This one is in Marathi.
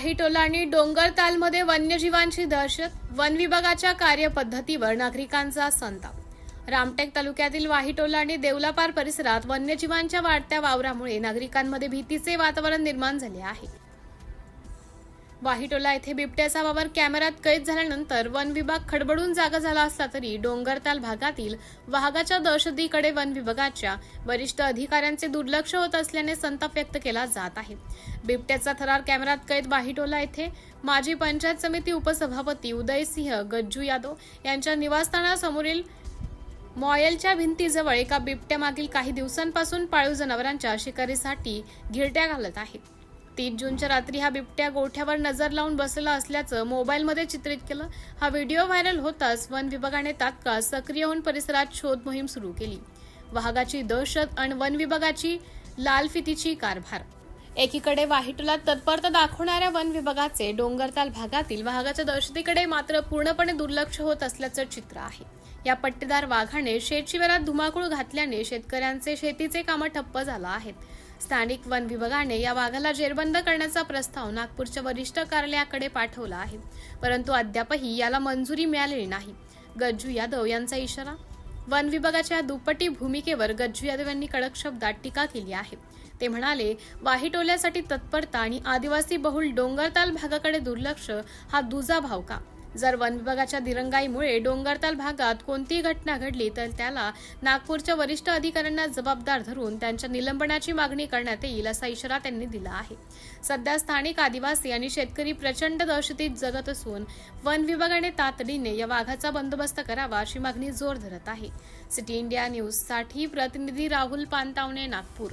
वाहीटोला आणि डोंगरतालमध्ये वन्यजीवांची दहशत, वन विभागाच्या कार्यपद्धतीवर नागरिकांचा संताप। रामटेक तालुक्यातील वाहीटोला आणि देवलापार परिसरात वन्यजीवांच्या वाढत्या वावरामुळे नागरिकांमध्ये भीतीचे वातावरण निर्माण झाले आहे। वाहीटोला येथे बिबट्याचा वावर कॅमेऱ्यात कैद झाल्यानंतर वन विभाग खडबडून जागा झाला असला तरी डोंगरताल भागातील वाघाच्या दहशतीकडे वन विभागाच्या वरिष्ठ अधिकाऱ्यांचे दुर्लक्ष होत असल्याने संताप व्यक्त केला जात आहे। बिबट्याचा थरार कॅमेऱ्यात कैद वाहीटोला येथे माजी पंचायत समिती उपसभापती उदयसिंह गज्जू यादव यांच्या निवासस्थानासमोरील मॉयलच्या भिंतीजवळ एका बिबट्यामागील काही दिवसांपासून पाळीव जनावरांच्या शिकारीसाठी घिरट्या घालत आहे। 3 जूनच्या रात्री हा बिबट्या गोठ्यावर नजर लावून बसलेला असल्याचं मोबाईलमध्ये चित्रित केलं। हा व्हिडिओ व्हायरल होताच वन विभागाने तात्काळ सक्रिय होऊन परिसरात शोध मोहीम सुरू केली। वाघाची दहशत आणि वन विभागाची लालफितीची कारभार। एकीकडे वाहीटोला तत्परता दाखवणाऱ्या वन विभागाचे डोंगरताल भागातील वाघाच्या दहशतीकडे मात्र पूर्णपणे दुर्लक्ष होत असल्याचं चित्र आहे। या पट्टेदार वाघाने शेतशिवारात धुमाकूळ घातल्याने शेतकऱ्यांचे शेतीचे कामं ठप्प झाला आहेत। स्थानिक वन विभागाने या वाघाला जेरबंद करण्याचा प्रस्ताव नागपूरच्या वरिष्ठ कार्यालयाकडे पाठवला आहे, परंतु अद्यापही याला मंजुरी मिळालेली नाही। गज्जू यादव यांचा इशारा। वन विभागाच्या दुप्पटी भूमिकेवर गज्जू यादव यांनी कडक शब्दात टीका केली आहे। ते म्हणाले, वाहीटोल्यासाठी तत्परता आणि आदिवासी बहुल डोंगरताल भागाकडे दुर्लक्ष हा दुजाभाव का? जर वन विभागाच्या दिरंगाईमुळे डोंगरताल भागात कोणतीही घटना घडली तर त्याला नागपूरच्या वरिष्ठ अधिकाऱ्यांना जबाबदार धरून त्यांच्या निलंबनाची मागणी करण्यात येईल असा इशारा त्यांनी दिला आहे। सध्या स्थानिक आदिवासी आणि शेतकरी प्रचंड दहशतीत जगत असून वन विभागाने तातडीने या वाघाचा बंदोबस्त करावा अशी मागणी जोर धरत आहे। सिटी इंडिया न्यूज साठी प्रतिनिधी राहुल पानतावणे, नागपूर।